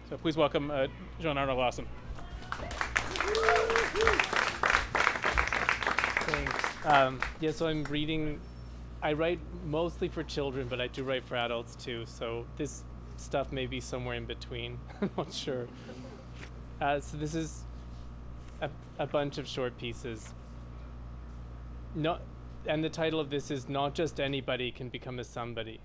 So please welcome JonArno Lawson. Thanks. So I'm reading. I write mostly for children, but I do write for adults too. So this stuff may be somewhere in between. I'm not sure. So this is a bunch of short pieces. And the title of this is Not Just Anybody Can Become a Somebody.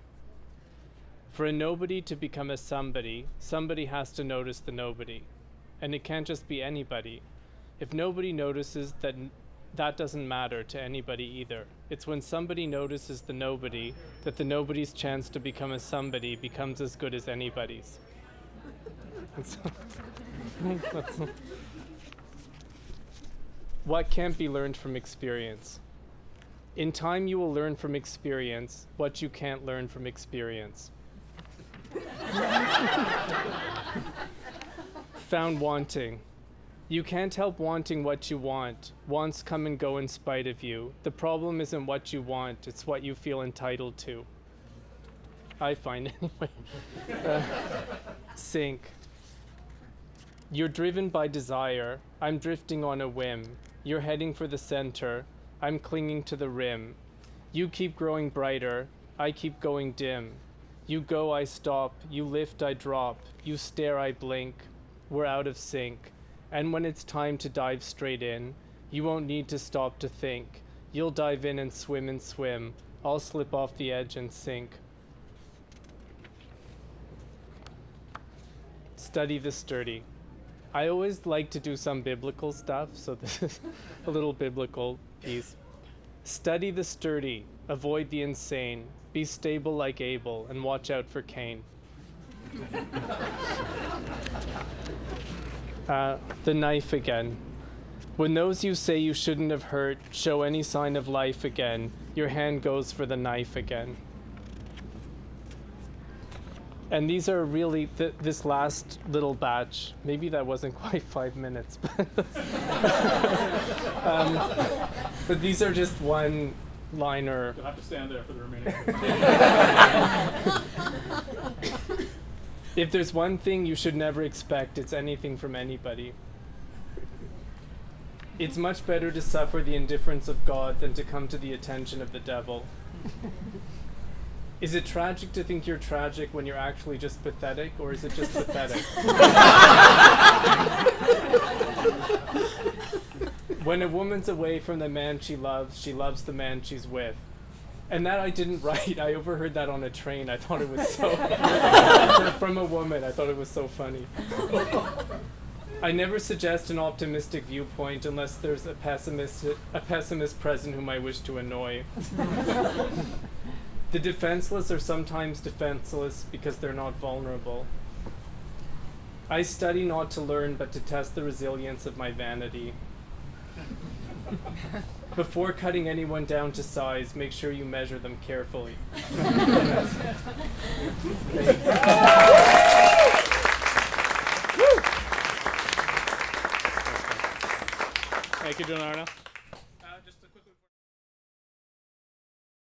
For a nobody to become a somebody, somebody has to notice the nobody. And it can't just be anybody. If nobody notices, then that doesn't matter to anybody either. It's when somebody notices the nobody that the nobody's chance to become a somebody becomes as good as anybody's. What can't be learned from experience? In time you will learn from experience what you can't learn from experience. Found wanting. You can't help wanting what you want. Wants come and go in spite of you. The problem isn't what you want, it's what you feel entitled to. I find anyway. Sink. You're driven by desire. I'm drifting on a whim. You're heading for the center. I'm clinging to the rim. You keep growing brighter. I keep going dim. You go, I stop. You lift, I drop. You stare, I blink. We're out of sync. And when it's time to dive straight in, you won't need to stop to think. You'll dive in and swim and swim. I'll slip off the edge and sink. Study the sturdy. I always like to do some biblical stuff, so this is a little biblical piece. Study the sturdy, avoid the insane, be stable like Abel, and watch out for Cain. The knife again. When those you say you shouldn't have hurt show any sign of life again, your hand goes for the knife again. And these are really, this last little batch, maybe that wasn't quite 5 minutes, but these are just one-liner. You'll have to stand there for the remaining. If there's one thing you should never expect, it's anything from anybody. It's much better to suffer the indifference of God than to come to the attention of the devil. Is it tragic to think you're tragic when you're actually just pathetic, or is it just pathetic? When a woman's away from the man she loves the man she's with. And that I didn't write. I overheard that on a train. I thought it was so from a woman. I thought it was so funny. I never suggest an optimistic viewpoint unless there's a pessimist present whom I wish to annoy. The defenseless are sometimes defenseless because they're not vulnerable. I study not to learn, but to test the resilience of my vanity. Before cutting anyone down to size, make sure you measure them carefully. Thank you, JonArno.